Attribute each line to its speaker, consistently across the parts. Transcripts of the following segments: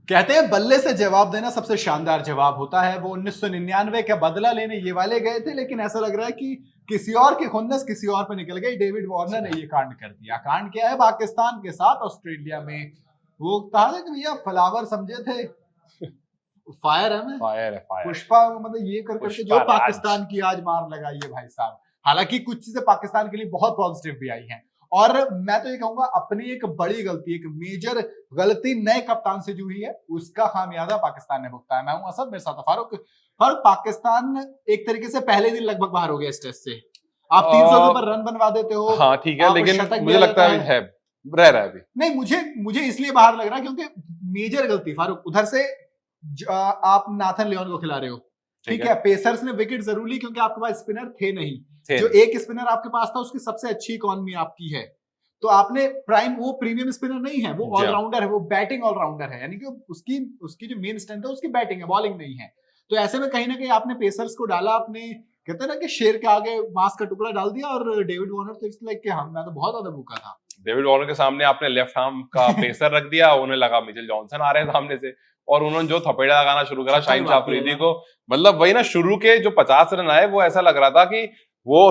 Speaker 1: कहते हैं बल्ले से जवाब देना सबसे शानदार जवाब होता है। वो 1999 का बदला लेने ये वाले गए थे, लेकिन ऐसा लग रहा है कि किसी और की खुन्नस किसी और पे निकल गई। डेविड वार्नर ने ये कांड कर दिया। कांड किया है पाकिस्तान के साथ ऑस्ट्रेलिया में। वो कहा था कि भैया फ्लावर समझे थे, फायर है मैं,
Speaker 2: फायर है फायर।
Speaker 1: पुष्पा, मतलब ये कर करके जो पाकिस्तान की आज मार लगाई है भाई साहब। हालांकि कुछ चीजें पाकिस्तान के लिए बहुत पॉजिटिव भी आई हैं, और मैं तो ये कहूंगा अपनी एक बड़ी गलती, एक मेजर गलती नए कप्तान से जो हुई है उसका खामियाजा पाकिस्तान ने भुगता है। मैं हूं असद, मेरे साथ फारूक पाकिस्तान एक तरीके से पहले दिन लगभग बाहर हो गया इस टेस्ट से। आप 300 के ऊपर रन बनवा देते हो।
Speaker 2: हाँ ठीक है, लेकिन मुझे लगता है रह रहा है अभी।
Speaker 1: नहीं, मुझे इसलिए बाहर लग रहा है क्योंकि मेजर गलती फारूक उधर से आप नाथन लियोन को खिला रहे हो, ठीक है। पेसर्स ने विकेट जरूर ली क्योंकि आपके पास स्पिनर थे नहीं। जो एक स्पिनर आपके पास था उसकी सबसे अच्छी इकोनॉमी आपकी है, तो आपने वो प्रीमियम स्पिनर नहीं है, वो ऑलराउंडर है, वो बैटिंग ऑलराउंडर है, यानी कि उसकी जो मेन स्ट्रेंथ है उसकी बैटिंग है, बॉलिंग नहीं है। तो ऐसे में कहीं ना कहीं आपने पेसर्स को डाला, आपने कहते हैं ना कि शेर के आगे मांस का टुकड़ा डाल दिया, और डेविड वार्नर तो इट्स लाइक कि मैं तो बहुत ज्यादा भूखा था।
Speaker 2: डेविड वार्नर के सामने आपने लेफ्ट आर्म का पेसर रख दिया, उन्हें लगा मिचेल जॉनसन आ रहे हैं सामने से, और उन्होंने जो थपेड़ा लगाना शुरू करा शाहीन शाह अफरीदी को। मतलब वही ना, शुरू के जो 50 रन आए वो ऐसा लग रहा था कि वो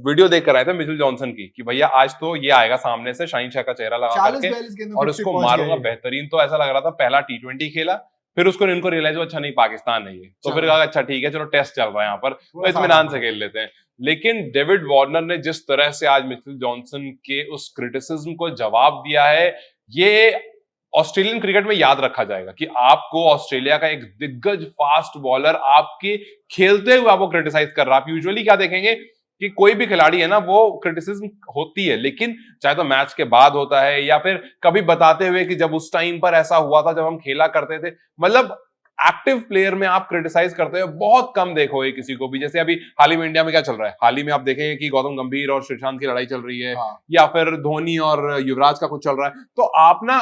Speaker 2: वीडियो देख कर आए थे मिचेल जॉनसन की, कि भैया आज तो ये आएगा सामने से शाहीन शाह का चेहरा लगा करके और उसको मारूंगा बेहतरीन। तो ऐसा लग रहा था पहला T20 खेला, फिर उसको इनको रियलाइज हुआ अच्छा नहीं पाकिस्तान नहीं है, तो फिर कहा अच्छा ठीक है चलो टेस्ट चल रहा है यहाँ पर, तो इत्मीनान से खेल लेते हैं। लेकिन डेविड वार्नर ने जिस तरह से आज मिचेल जॉनसन के उस क्रिटिसिज्म को जवाब दिया है, ये ऑस्ट्रेलियन क्रिकेट में याद रखा जाएगा कि आपको ऑस्ट्रेलिया का एक दिग्गज फास्ट बॉलर आपके खेलते हुए आपको क्रिटिसाइज कर रहा है। आप यूजुअली क्या देखेंगे कि कोई भी खिलाड़ी है ना, वो क्रिटिसिज्म होती है, लेकिन चाहे तो मैच के बाद होता है या फिर कभी बताते हुए कि जब उस टाइम पर ऐसा हुआ था जब हम खेला करते थे। मतलब एक्टिव प्लेयर में आप क्रिटिसाइज करते हो बहुत कम देखोगे किसी को भी। जैसे अभी हाल ही में इंडिया में क्या चल रहा है, हाल ही में आप देखेंगे कि गौतम गंभीर और श्रीशांत की लड़ाई चल रही है, या फिर धोनी और युवराज का कुछ चल रहा है, तो आप ना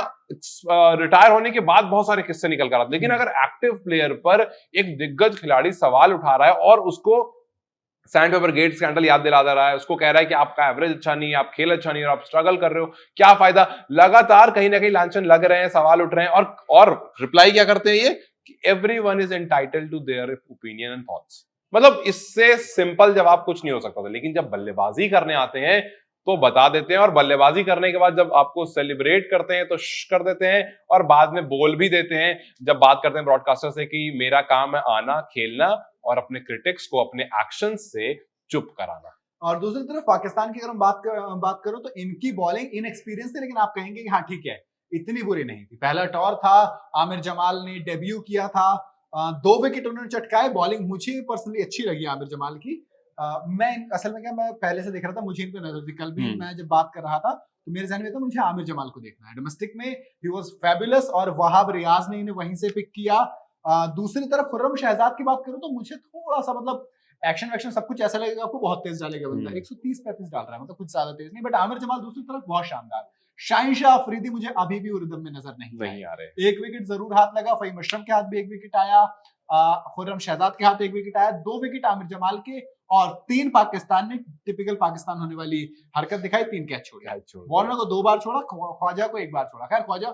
Speaker 2: रिटायर होने के बाद बहुत सारे किस्से निकल कर आते। लेकिन अगर एक्टिव प्लेयर पर एक दिग्गज खिलाड़ी सवाल उठा रहा है और उसको सैंड पेपर गेट स्कैंडल याद दिला दे रहा है, उसको कह रहा है कि आपका एवरेज अच्छा नहीं है, आप खेल अच्छा नहीं है और आप स्ट्रगल कर रहे हो, क्या फायदा। लगातार कहीं ना कहीं लांछन लग रहे हैं, सवाल उठ रहे हैं, और रिप्लाई क्या करते हैं ये कि everyone is entitled to their opinion and thoughts. मतलब इससे सिंपल जवाब कुछ नहीं हो सकता था। लेकिन जब बल्लेबाजी करने आते हैं तो बता देते हैं, और बल्लेबाजी करने के बाद जब आपको सेलिब्रेट करते हैं तो कर देते हैं, और बाद में बोल भी देते हैं जब बात करते हैं ब्रॉडकास्टर से कि मेरा काम है आना, खेलना और अपने क्रिटिक्स को अपने एक्शन से चुप कराना।
Speaker 1: और दूसरी तरफ पाकिस्तान की अगर हम बात करो तो इनकी बॉलिंग इनएक्सपीरियंस थी, लेकिन आप कहेंगे कि हाँ ठीक है इतनी बुरी नहीं थी। पहला टॉर था, आमिर जमाल ने डेब्यू किया था, 2 विकेट उन्होंने चटकाए। बॉलिंग मुझे पर्सनली अच्छी लगी आमिर जमाल की। मैं असल में क्या, मैं पहले से देख रहा था, मुझे इन पे नजर थी। कल भी मैं जब बात कर रहा था तो मेरे ज़हन में था मुझे आमिर जमाल को देखना है। डोमेस्टिक में ही वाज फैबुलस, और वहाब रियाज ने इन्हें वहीं से पिक किया। दूसरी तरफ खुर्रम शहजाद की बात करूं तो मुझे थोड़ा सा मतलब एक्शन वैक्शन सब कुछ ऐसा लगेगा आपको बहुत तेज डालेगा बंदा, 130-35 डाल रहा है, मतलब कुछ ज्यादा तेज नहीं। बट आमिर जमाल दूसरी तरफ बहुत शानदार। शाहीन शाह अफरीदी मुझे अभी भी रिदम में नजर नहीं
Speaker 2: आ रहे।
Speaker 1: एक विकेट जरूर हाथ लगा, फहीम अशरफ के हाथ भी एक विकेट आया, खुर्रम शहजाद के हाथ एक विकेट आया, 2 विकेट आमिर जमाल के, और 3 पाकिस्तान ने टिपिकल पाकिस्तान होने वाली हरकत दिखाई, 3 कैच छोड़े। वार्नर को 2 बार छोड़ा, ख्वाजा को 1 बार छोड़ा। खैर ख्वाजा,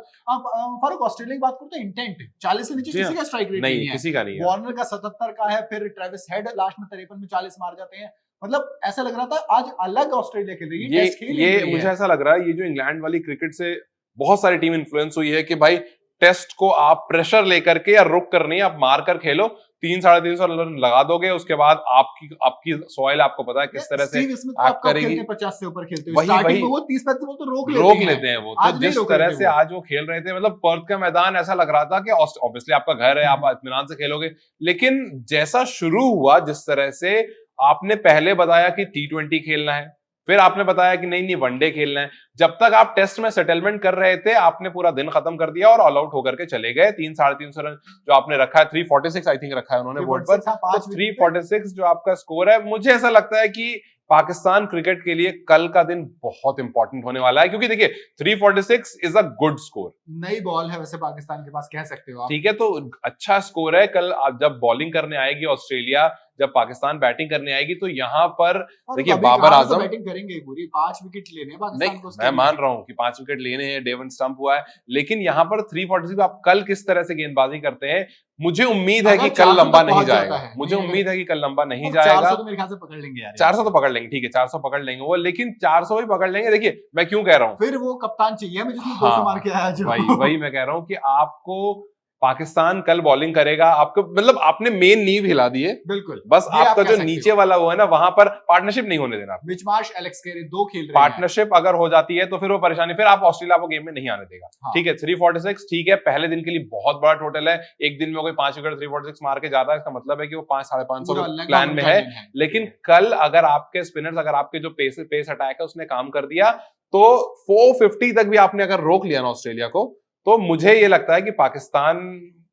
Speaker 1: फारूक ऑस्ट्रेलिया की बात करो तो इंटेंट 40 से नीचे किसी का स्ट्राइक रेट नहीं है,
Speaker 2: किसी का नहीं है।
Speaker 1: वार्नर का 77 का है, फिर ट्रेविस हेड लास्ट में 53 में 40 मार जाते हैं। मतलब ऐसा लग रहा था आज अलग ऑस्ट्रेलिया खेल रही है।
Speaker 2: ये मुझे ऐसा लग रहा है ये जो इंग्लैंड वाली क्रिकेट से बहुत सारी टीम इन्फ्लुएंस हुई है कि भाई टेस्ट को आप प्रेशर लेकर के या रुक कर नहीं, आप मार कर खेलो, 300-350 रन लगा दोगे, उसके बाद आपकी सॉइल आपको पता है किस तरह से
Speaker 1: आप करेगी। 50 से ऊपर खेलते हो,
Speaker 2: वही
Speaker 1: वो 30-35 बॉल तो रोक लेते हैं
Speaker 2: वो। तो जिस तरह से आज वो खेल रहे थे, मतलब पर्थ का मैदान ऐसा लग रहा था कि ऑब्वियसली आपका घर है, आप इत्मीनान से खेलोगे। लेकिन जैसा शुरू हुआ, जिस तरह से आपने पहले बताया कि T20 खेलना है, फिर आपने बताया कि नहीं वनडे खेलना है, जब तक आप टेस्ट में सेटलमेंट कर रहे थे आपने पूरा दिन खत्म कर दिया और ऑल आउट होकर के चले गए। 300-350 रन जो आपने रखा है, 346 आई थिंक रखा है उन्होंने बोर्ड पर, तो 346 जो आपका स्कोर है, मुझे ऐसा लगता है कि पाकिस्तान क्रिकेट के लिए कल का दिन बहुत इंपॉर्टेंट होने वाला है। क्योंकि देखिए 346 इज अ गुड स्कोर,
Speaker 1: नई बॉल है वैसे पाकिस्तान के पास, कह सकते हो आप,
Speaker 2: ठीक है, तो अच्छा स्कोर है। कल जब बॉलिंग करने आएगी ऑस्ट्रेलिया, जब पाकिस्तान बैटिंग करने आएगी तो यहाँ पर
Speaker 1: और
Speaker 2: देखिए
Speaker 1: अभी
Speaker 2: बाबर
Speaker 1: कहाँ से
Speaker 2: आजम,
Speaker 1: बैटिंग करेंगे, पूरी 5 विकेट लेने हैं पाकिस्तान
Speaker 2: नहीं
Speaker 1: को
Speaker 2: मैं मान रहा हूँ कि 5 विकेट लेने हैं, डे 1 स्टंप हुआ है, लेकिन यहाँ पर 346 आप कल किस तरह से गेंदबाजी करते हैं, मुझे उम्मीद है कि
Speaker 1: अगर
Speaker 2: कल
Speaker 1: 400
Speaker 2: लंबा
Speaker 1: तक
Speaker 2: नहीं
Speaker 1: पहुंच जाता
Speaker 2: जाएगा,
Speaker 1: है,
Speaker 2: मुझे
Speaker 1: नहीं,
Speaker 2: उम्मीद है कि कल लंबा नहीं
Speaker 1: और
Speaker 2: जाएगा।
Speaker 1: 400 तो मेरे ख्याल से पकड़ लेंगे यार,
Speaker 2: 400 तो पकड़ लेंगे, ठीक है 400 पकड़ लेंगे वो, लेकिन 400 भी पकड़ लेंगे। देखिए मैं क्यों कह रहा हूँ,
Speaker 1: फिर वो कप्तान चाहिए हमें जिसने 200
Speaker 2: हाँ
Speaker 1: मार के आया जो।
Speaker 2: वही मैं कह रहा हूँ कि आपको पाकिस्तान कल बॉलिंग करेगा, आपको मतलब आपने मेन नींव हिला दी है,
Speaker 1: बिल्कुल
Speaker 2: बस
Speaker 1: ये आप
Speaker 2: आपका
Speaker 1: कह
Speaker 2: जो
Speaker 1: सकते
Speaker 2: नीचे
Speaker 1: हो।
Speaker 2: वाला वो है ना, वहां पर पार्टनरशिप नहीं होने देना।
Speaker 1: मिचमाश एलेक्स केरी 2 खेल रहे हैं,
Speaker 2: पार्टनरशिप अगर हो जाती है तो फिर वो परेशानी, फिर आप ऑस्ट्रेलिया को गेम में नहीं आने देगा।
Speaker 1: हाँ।
Speaker 2: ठीक है 346 ठीक है, पहले दिन के लिए बहुत बड़ा टोटल है, एक दिन में कोई 5 विकेट 346 मार के जाता है, इसका मतलब है कि वो 500-550
Speaker 1: पूरा
Speaker 2: के
Speaker 1: लेग
Speaker 2: प्लान
Speaker 1: डाउन
Speaker 2: में
Speaker 1: का
Speaker 2: है।
Speaker 1: दिन है।
Speaker 2: लेकिन कल अगर आपके स्पिनर्स, अगर आपके जो पेस अटैक है उसने काम कर दिया, तो 450 तक भी आपने अगर रोक लिया ना ऑस्ट्रेलिया को, तो मुझे ये लगता है कि पाकिस्तान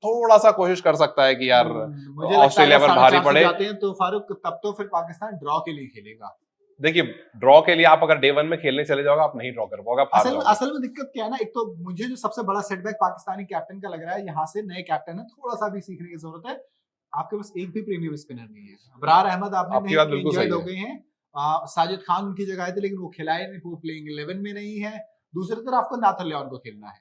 Speaker 2: थोड़ा सा कोशिश कर सकता है कि यार
Speaker 1: मुझे लगता
Speaker 2: ऑस्ट्रेलिया
Speaker 1: है
Speaker 2: पर भारी
Speaker 1: 450
Speaker 2: पड़े।
Speaker 1: जाते हैं तो फारूक तब तो फिर पाकिस्तान ड्रॉ के लिए खेलेगा।
Speaker 2: देखिए ड्रॉ के लिए आप अगर डे 1 में खेलने चले जाओगे, आप नहीं ड्रॉ कर पाओगे, आप हार जाओगे।
Speaker 1: असल में दिक्कत क्या है ना, एक तो मुझे जो सबसे बड़ा सेटबैक पाकिस्तानी कैप्टन का लग रहा है, यहाँ से नए कैप्टन है, थोड़ा सा भी सीखने की जरूरत है। आपके पास एक भी प्रीमियम स्पिनर नहीं है। अबरार अहमद आपने
Speaker 2: आपकी बात बिल्कुल
Speaker 1: इंजर्ड
Speaker 2: सही
Speaker 1: हो गए हैं, साजिद खान उनकी जगह थे लेकिन वो खिलाए नहीं, वो प्लेइंग 11 में नहीं है। दूसरी तरफ आपको नाथन लियोन को खेलना है,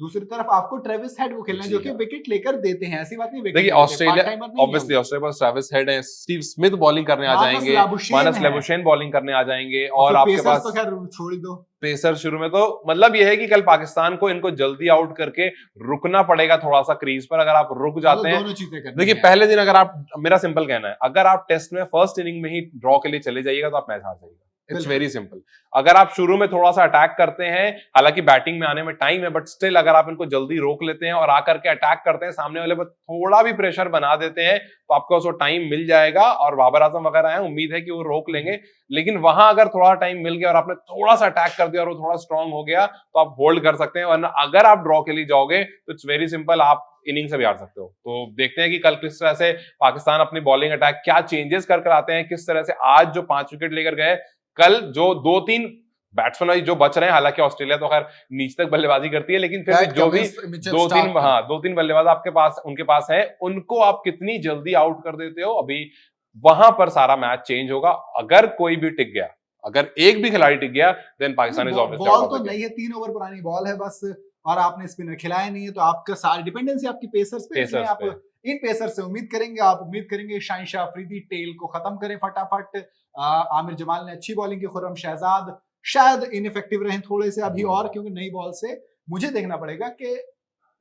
Speaker 1: दूसरी तरफ आपको ट्रेविस हेड को खेलना है जो कि विकेट लेकर देते हैं, ऐसी बात नहीं विकेट
Speaker 2: देखिए ऑस्ट्रेलिया ऑब्वियसली ऑस्ट्रेलिया पर ट्रेविस हेड है, स्टीव स्मिथ बॉलिंग करने आ जाएंगे, मानस लेबुशेन बॉलिंग करने आ जाएंगे, और आपके पास
Speaker 1: तो खैर छोड़ दो
Speaker 2: पेसर शुरू में, तो मतलब यह है कि कल पाकिस्तान को इनको जल्दी आउट करके रुकना पड़ेगा थोड़ा सा क्रीज पर। अगर आप रुक जाते हैं,
Speaker 1: दोनों चीजें करनी
Speaker 2: देखिए पहले दिन अगर आप, मेरा सिंपल कहना है, अगर आप टेस्ट में फर्स्ट इनिंग में ही ड्रॉ के लिए चले जाइएगा तो आप मैच हार जाइएगा। It's very simple. अगर आप शुरू में थोड़ा सा अटैक करते हैं, हालांकि बैटिंग में आने में टाइम है, बट स्टिल अगर आप इनको जल्दी रोक लेते हैं और आकर के अटैक करते हैं, सामने वाले पर थोड़ा भी प्रेशर बना देते हैं, तो आपको उसको टाइम मिल जाएगा। और बाबर आजम वगैरह है, उम्मीद है कि वो रोक लेंगे, लेकिन वहां अगर थोड़ा टाइम मिल गया और आपने थोड़ा सा अटैक कर दिया और वो थोड़ा स्ट्रांग हो गया, तो आप होल्ड कर सकते हैं। वरना अगर आप ड्रॉ के लिए जाओगे तो इट्स वेरी सिंपल, आप इनिंग से भी हार सकते हो। तो देखते हैं कि कल किस तरह से पाकिस्तान अपनी बॉलिंग अटैक क्या चेंजेस कर आते हैं, किस तरह से आज जो 5 विकेट लेकर गए, कल जो 2-3 बैट्समैन जो बच रहे हैं, हालांकि ऑस्ट्रेलिया तो खैर नीचे तक बल्लेबाजी करती है, लेकिन फिर भी जो भी 2-3 बल्लेबाज आपके पास, उनके पास है, उनको आप कितनी जल्दी आउट कर देते हो, अभी वहां पर सारा मैच चेंज होगा। अगर कोई भी टिक गया, अगर एक भी खिलाड़ी टिक गया, then Pakistan is obviously
Speaker 1: ball तो नहीं है, 3 ओवर पुरानी बॉल है बस, और आपने स्पिनर खिलाया नहीं है, तो आपका सारी डिपेंडेंसी आपकी पेसर्स पे है। आप इन पेसर से उम्मीद करेंगे, आप उम्मीद करेंगे शाहीन शाह अफरीदी टेल को खत्म करें फटाफट। आमिर जमाल ने अच्छी बॉलिंग की, खुर्रम शहजाद शायद इनइफेक्टिव रहे थोड़े से अभी, और क्योंकि नई बॉल से मुझे देखना पड़ेगा कि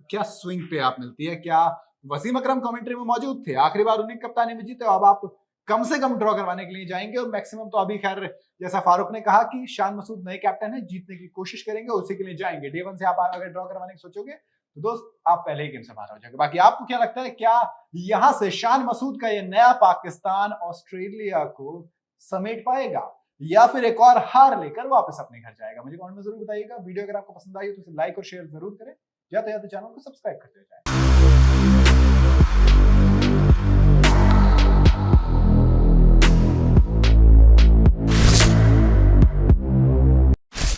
Speaker 1: क्या स्विंग पे आप मिलती है। क्या वसीम अकरम कमेंट्री में मौजूद थे, आखिरी बार उन्हीं कप्तानी में जीते, अब आप कम से कम ड्रॉ करवाने के लिए जाएंगे, और मैक्सिमम तो अभी खैर जैसा फारूक ने कहा कि शान मसूद नए कैप्टन है, जीतने की कोशिश करेंगे, उसी के लिए जाएंगे। डे 1 से आप अगर ड्रॉ करवाने की सोचोगे तो दोस्त आप पहले ही गेम से बाहर हो जाएंगे। बाकी आपको क्या लगता है, क्या यहां से शान मसूद का ये नया पाकिस्तान ऑस्ट्रेलिया को समेट पाएगा, या फिर एक और हार लेकर वापस अपने घर जाएगा? मुझे कमेंट में जरूर बताइएगा। वीडियो अगर आपको पसंद आई तो इसे लाइक और शेयर जरूर करें, जाते जाते चैनल को सब्सक्राइब करते जाए।